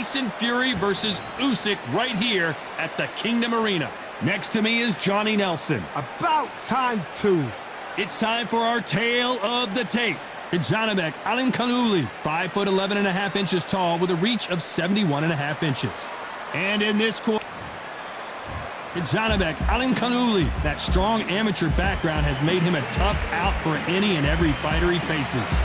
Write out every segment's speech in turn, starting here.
Tyson Fury versus Usyk right here at the Kingdom Arena. Next to me is Johnny Nelson. About time, too. It's time for our tale of the tape. It's Janibek Alimkhanuly, 5'11.5" tall with a reach of 71.5 inches. And in this corner, it's Janibek Alimkhanuly. That strong amateur background has made him a tough out for any and every fighter he faces.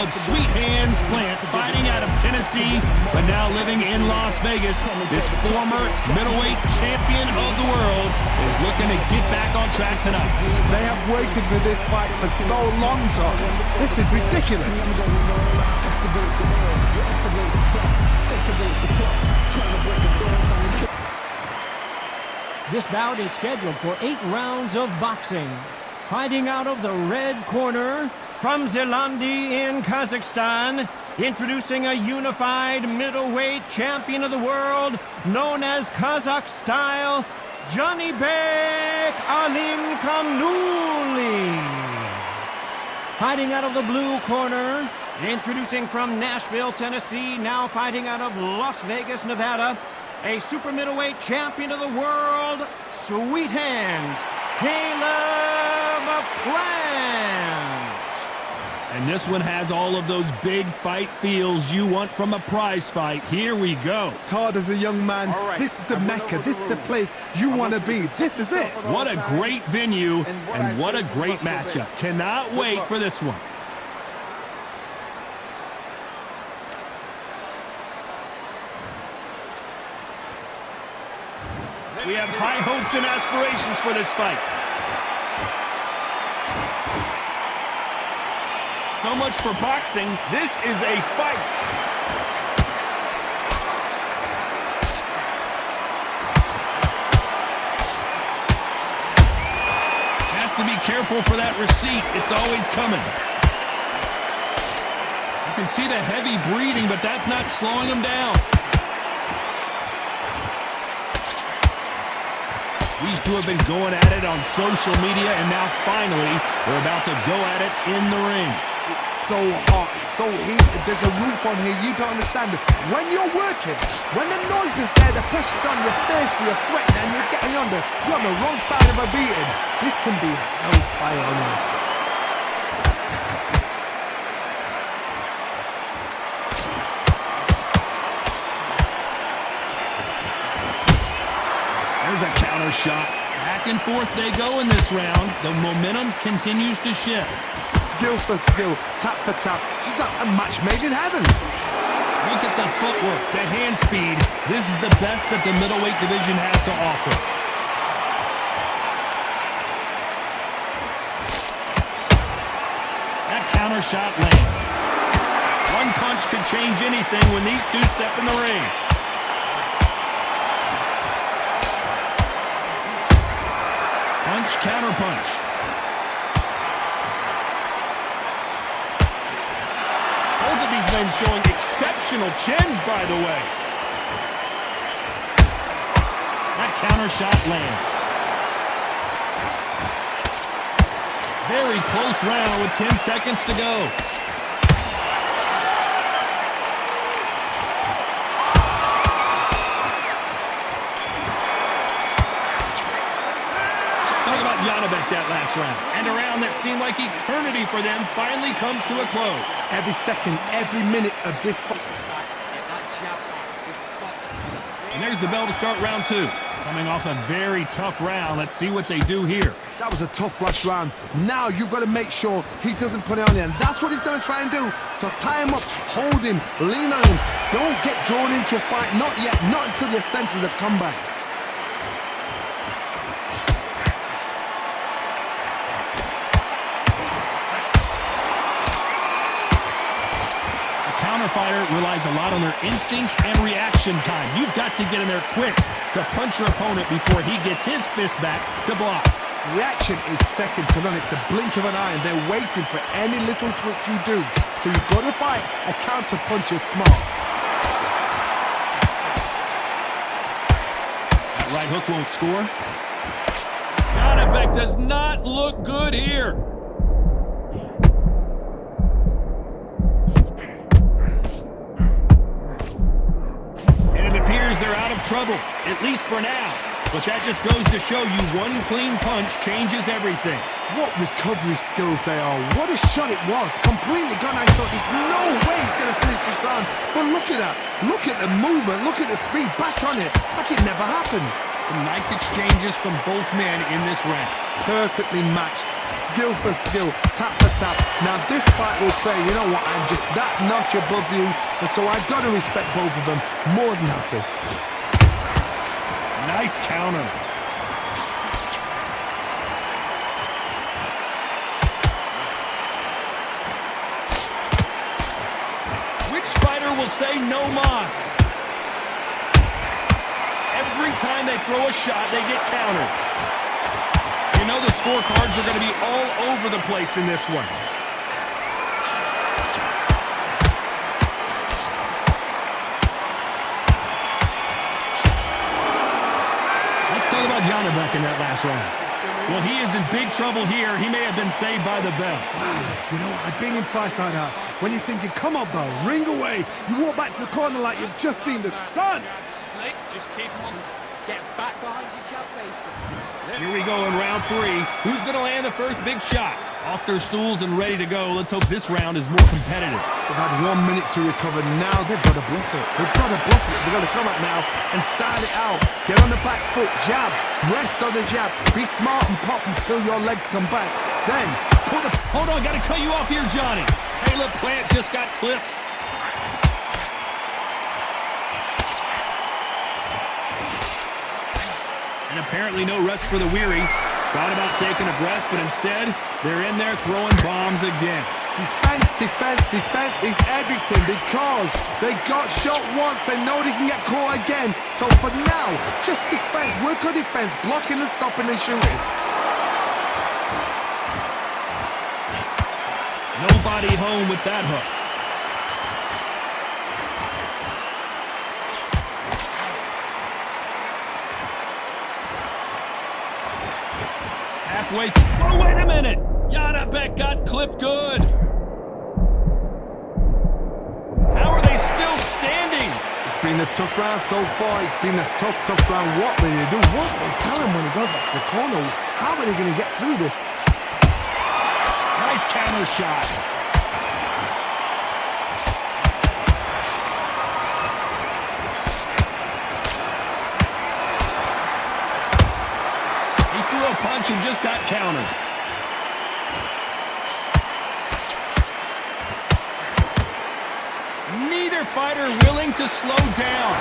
Sweet Hands Plant, fighting out of Tennessee, but now living in Las Vegas. This former middleweight champion of the world is looking to get back on track tonight. They have waited for this fight for so long, Tom. This is ridiculous. This bout is scheduled for 8 rounds of boxing. Fighting out of the red corner, from Zilandi in Kazakhstan, introducing a unified middleweight champion of the world, known as Kazakh style, Janibek Alimkhanuly. Fighting out of the blue corner, introducing from Nashville, Tennessee, now fighting out of Las Vegas, Nevada, a super middleweight champion of the world, Sweet Hands, Caleb Plant. And this one has all of those big fight feels you want from a prize fight. Here we go. Todd, as a young man, this is the Mecca. This is the place you want to be. This is it. What a great venue and what a great matchup. Cannot wait for this one. We have high hopes and aspirations for this fight. So much for boxing. This is a fight. Has to be careful for that receipt. It's always coming. You can see the heavy breathing, but that's not slowing him down. These two have been going at it on social media, and now finally, they're about to go at it in the ring. It's so hot, so heated, there's a roof on here, you don't understand it. When you're working, when the noise is there, the pressure's on, you're thirsty, you're sweating, and you're getting under, you're on the wrong side of a beating. This can be hellfire on you. There's a counter shot. Back and forth they go in this round. The momentum continues to shift. Skill for skill, tap for tap. She's like a match made in heaven. Look at the footwork, the hand speed. This is the best that the middleweight division has to offer. That counter shot lands. One punch could change anything when these two step in the ring. Punch, counter punch. Both of these men showing exceptional chins, by the way. That counter shot lands. Very close round with 10 seconds to go. Janibek that last round. And a round that seemed like eternity for them finally comes to a close. Every second, every minute of this fight. And there's the bell to start round 2. Coming off a very tough round. Let's see what they do here. That was a tough last round. Now you've got to make sure he doesn't put it on you. And that's what he's going to try and do. So tie him up, hold him, lean on him. Don't get drawn into a fight. Not yet. Not until your senses have come back. Fighter relies a lot on their instincts and reaction time. You've got to get in there quick to punch your opponent before he gets his fist back to block. Reaction is second to none. It's the blink of an eye, and they're waiting for any little twitch you do. So you've got to fight a counter punch is smart. That right hook won't score. Janibek does not look good here. And it appears they're out of trouble, at least for now. But that just goes to show you one clean punch changes everything. What recovery skills they are. What a shot it was. Completely gone. I thought there's no way he's going to finish this round. But look at that. Look at the movement. Look at the speed. Back on it. Like it never happened. Some nice exchanges from both men in this round. Perfectly matched. Skill for skill. Tap for tap. Now this fight will say, you know what, I'm just that notch above you. And so I've got to respect both of them. More than happy. Nice counter. Which fighter will say no mas? Every time they throw a shot, they get countered. You know the scorecards are going to be all over the place in this one. Let's talk about Janibek in that last round. Well, he is in big trouble here. He may have been saved by the bell. Wow, you know, I've been in fights like that. When you're thinking, come on, bell, ring away. You walk back to the corner like you've just seen the sun. Slick, just keep on. Get back behind your jab base. Here we go in round 3. Who's going to land the first big shot? Off their stools and ready to go. Let's hope this round is more competitive. They've had 1 minute to recover. Now they've got to bluff it. They've got to bluff it. They've got to come out now and start it out. Get on the back foot, jab, rest on the jab. Be smart and pop until your legs come back. Then put the... Hold on, got to cut you off here, Johnny. Hey, look, Plant just got clipped. And apparently no rest for the weary. Thought about taking a breath, but instead, they're in there throwing bombs again. Defense, defense, defense is everything because they got shot once. They know they can get caught again. So for now, just defense, work on defense, blocking and stopping and shooting. Nobody home with that hook. Halfway. Oh, wait a minute. Janibek got clipped good. How are they still standing? It's been a tough round so far. It's been a tough, tough round. What will they do? What will they tell him when he goes back to the corner? How are they going to get through this? Nice counter shot. He threw a punch and just got countered. Neither fighter willing to slow down.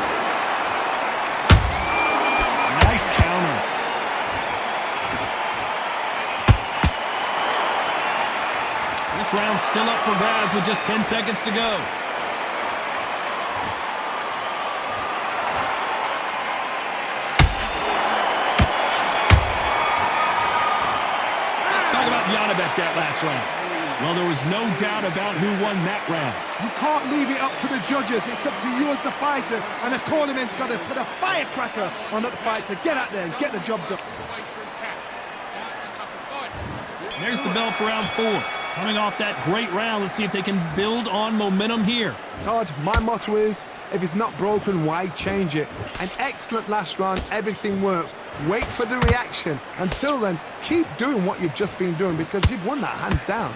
Nice counter. This round's still up for grabs with just 10 seconds to go. Let's talk about Janibek that last round. Well, there was no doubt about who won that round. You can't leave it up to the judges. It's up to you as the fighter. And the cornerman's got to put a firecracker on that fighter. Get out there and get the job done. There's the bell for round 4. Coming off that great round, let's see if they can build on momentum here. Todd, my motto is, if it's not broken, why change it? An excellent last round, everything works. Wait for the reaction. Until then, keep doing what you've just been doing because you've won that hands down.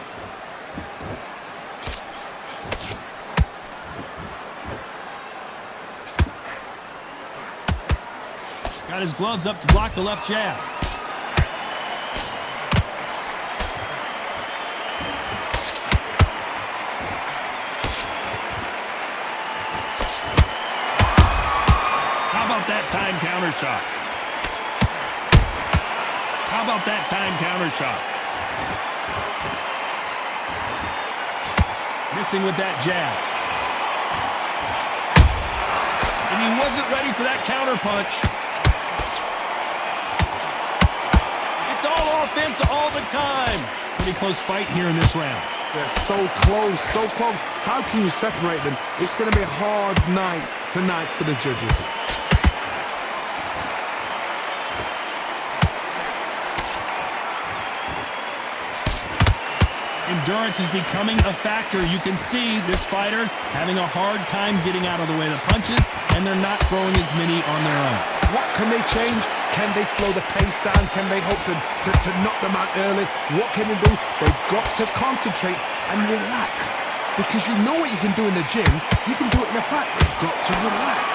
Got his gloves up to block the left jab. How about that time counter shot? How about that time counter shot? Missing with that jab. And he wasn't ready for that counter punch. It's all offense all the time. Pretty close fight here in this round. They're so close, so close. How can you separate them? It's going to be a hard night tonight for the judges. endurance is becoming a factor. You can see this fighter having a hard time getting out of the way of the punches, and they're not throwing as many on their own. What can they change? Can they slow the pace down? Can they hope to knock them out early? What can they do? They've got to concentrate and relax. Because you know what you can do in the gym, you can do it in a fight. They've got to relax.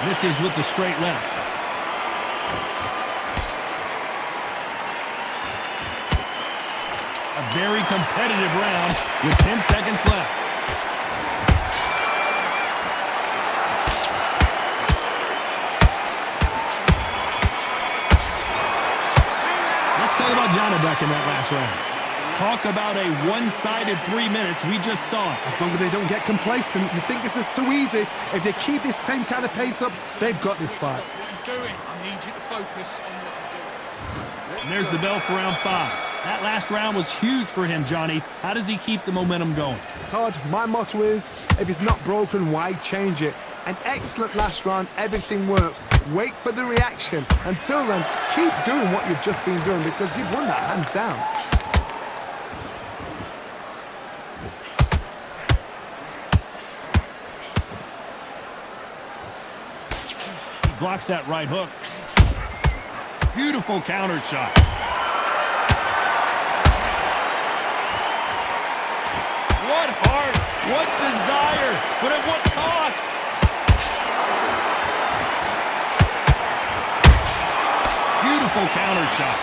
This is with the straight left. A very competitive round with 10 seconds left. Let's talk about Janibek in that last round. Talk about a one-sided 3 minutes. We just saw it. As long as they don't get complacent, you think this is too easy. If they keep this same kind of pace up, they've got this fight. What you're doing, I need you to focus on what you're doing. And there's the bell for round 5. That last round was huge for him, Johnny. How does he keep the momentum going? Todd, my motto is, if it's not broken, why change it? An excellent last round, everything works. Wait for the reaction. Until then, keep doing what you've just been doing because you've won that hands down. He blocks that right hook. Beautiful counter shot. What heart, what desire, but at what cost? Beautiful counter shot.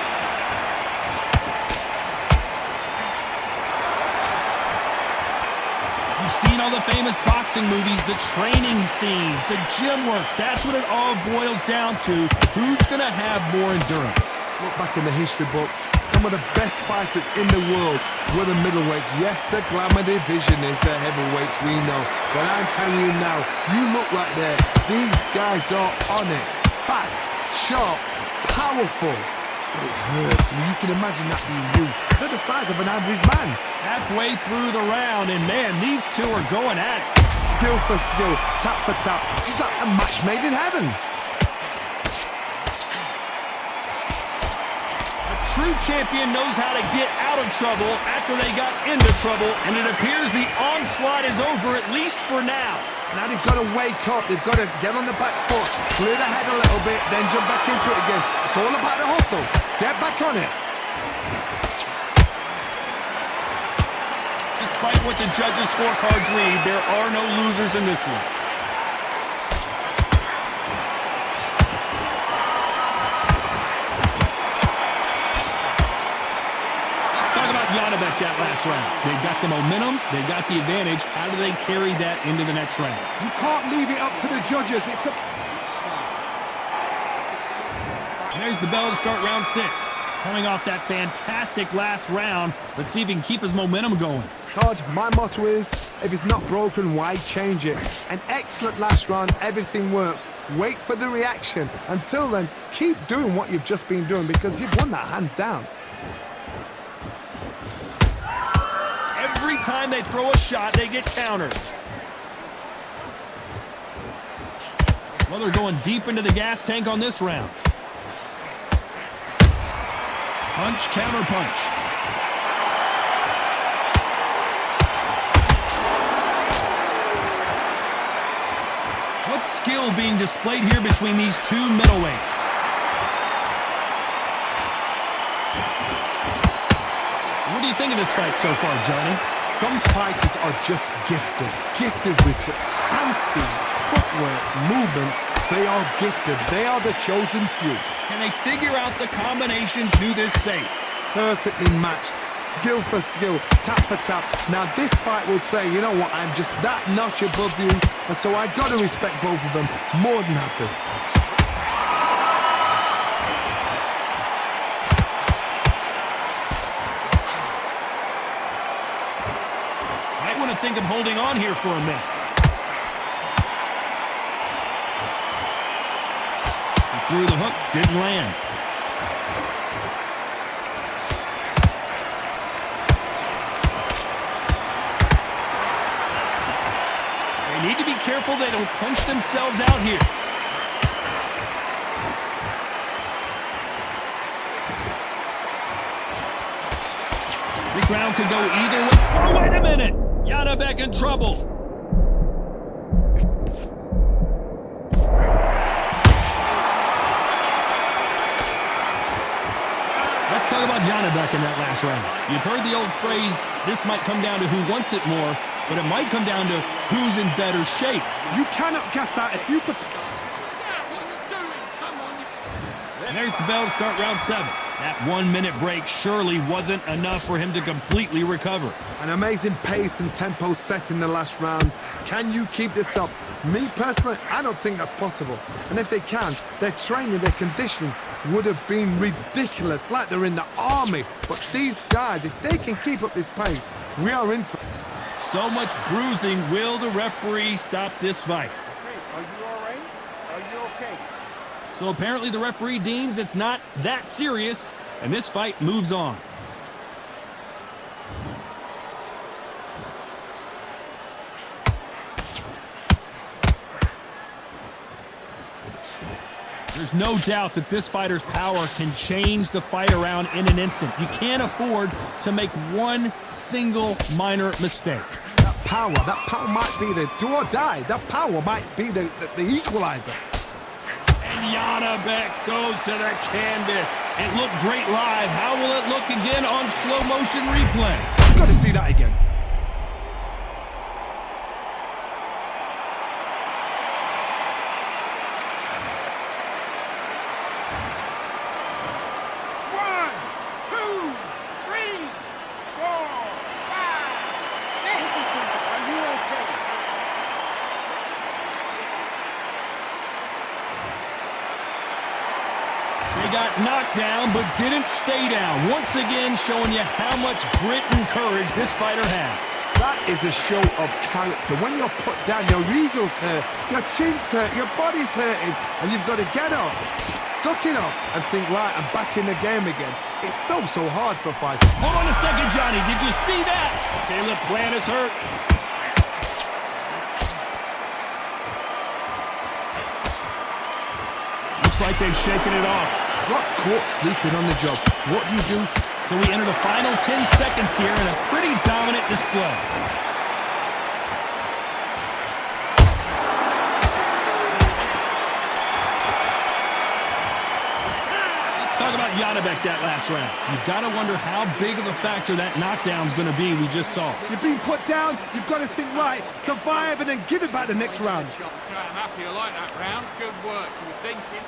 You've seen all the famous boxing movies, the training scenes, the gym work. That's what it all boils down to. Who's going to have more endurance? Look back in the history books. Some of the best fighters in the world were the middleweights. Yes, the glamour division is the heavyweights, we know. But I'm telling you now, you look right there. These guys are on it. Fast, sharp, powerful. But it hurts, and you can imagine that being you. They're the size of an average man. Halfway through the round, and man, these two are going at it. Skill for skill, tap for tap. Just like a match made in heaven. True champion knows how to get out of trouble after they got into trouble, and it appears the onslaught is over, at least for now. Now they've got to wake up. They've got to get on the back foot, clear the head a little bit, then jump back into it again. It's all about the hustle. Get back on it. Despite what the judges' scorecards read, there are no losers in this one. Janibek that last round. They've got the momentum, they've got the advantage. How do they carry that into the next round? You can't leave it up to the judges. It's a... There's the bell to start round 6. Coming off that fantastic last round, let's see if he can keep his momentum going. Todd, my motto is, if it's not broken, why change it? An excellent last round, everything works. Wait for the reaction. Until then, keep doing what you've just been doing because you've won that hands down. Every time they throw a shot, they get countered. Well, they're going deep into the gas tank on this round. Punch, counter punch. What skill being displayed here between these two middleweights? What do you think of this fight so far, Johnny? Some fighters are just gifted. Gifted with such hand speed, footwork, movement. They are gifted. They are the chosen few. Can they figure out the combination to this safe? Perfectly matched. Skill for skill, tap for tap. Now this fight will say, you know what, I'm just that notch above you, and so I got to respect both of them. More than happy. Think of holding on here for a minute. He threw the hook, didn't land. They need to be careful they don't punch themselves out here. round could go either way. Oh, wait a minute! Janibek in trouble. Let's talk about Janibek in that last round. You've heard the old phrase, this might come down to who wants it more, but it might come down to who's in better shape. You cannot guess that if you could... And there's the bell to start round 7. That 1 minute break surely wasn't enough for him to completely recover. An amazing pace and tempo set in the last round. Can you keep this up? Me personally, I don't think that's possible. And if they can, their training, their conditioning would have been ridiculous, like they're in the army. But these guys, if they can keep up this pace, we are in for... So much bruising. Will the referee stop this fight? Okay, are you all right? Are you okay? So apparently the referee deems it's not that serious, and this fight moves on. There's no doubt that this fighter's power can change the fight around in an instant. You can't afford to make one single minor mistake. That power might be the do or die. That power might be the equalizer. And Janibek goes to the canvas. It looked great live. How will it look again on slow motion replay? You've got to see that again. They got knocked down, but didn't stay down. Once again, showing you how much grit and courage this fighter has. That is a show of character. When you're put down, your ego's hurt, your chin's hurt, your body's hurting, and you've got to get up, suck it up, and think, right, I'm back in the game again. It's so hard for a fighter. Hold on a second, Johnny. Did you see that? Caleb Plant is hurt. Looks like they've shaken it off. Got caught sleeping on the job. What do you do? So we enter the final 10 seconds here in a pretty dominant display. Let's talk about Janibek that last round. You've got to wonder how big of a factor that knockdown's going to be we just saw. You've been put down, you've got to think right, survive, and then give it back the next round. I'm happy I like that round. Good work. You were thinking.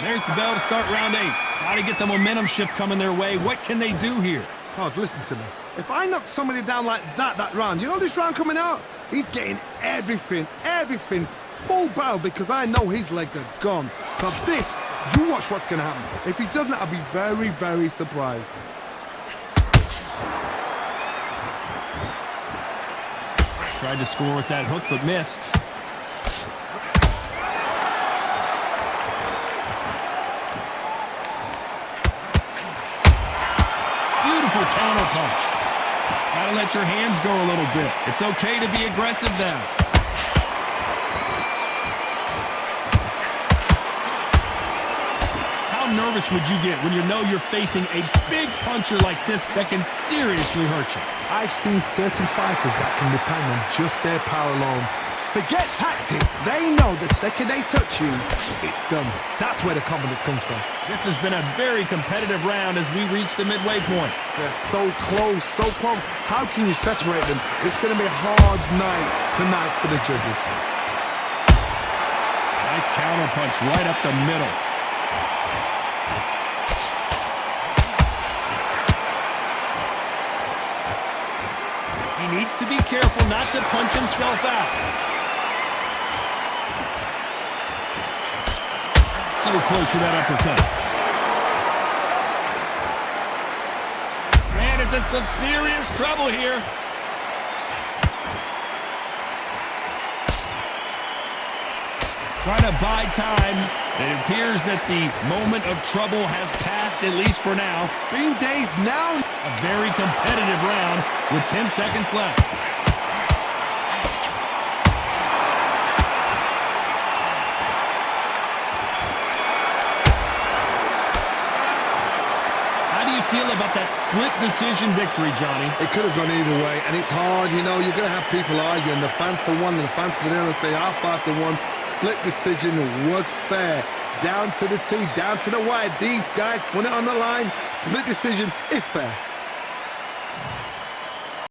There's the bell to start round 8. Got to get the momentum shift coming their way. What can they do here? Todd, listen to me. If I knock somebody down like that round, you know this round coming out? He's getting everything, full barrel, because I know his legs are gone. So this, you watch what's going to happen. If he doesn't, I'll be very, very surprised. Tried to score with that hook, but missed. Beautiful counter punch. Gotta let your hands go a little bit. It's okay to be aggressive now. How nervous would you get when you know you're facing a big puncher like this that can seriously hurt you? I've seen certain fighters that can depend on just their power alone. Forget tactics. They know the second they touch you, it's done. That's where the confidence comes from. This has been a very competitive round as we reach the midway point. They're so close, so close. How can you separate them? It's going to be a hard night tonight for the judges. Nice counter punch right up the middle. He needs to be careful not to punch himself out. So close for that uppercut. Man is in some serious trouble here. Trying to buy time. It appears that the moment of trouble has passed, at least for now. Being dazed now. A very competitive round with 10 seconds left. How do you feel about that split decision victory, Johnny? It could have gone either way, and it's hard, you know, you're going to have people arguing, the fans for one and the fans for the other, say our party won. Split decision was fair. Down to the T, down to the wire. These guys put it on the line. Split decision is fair.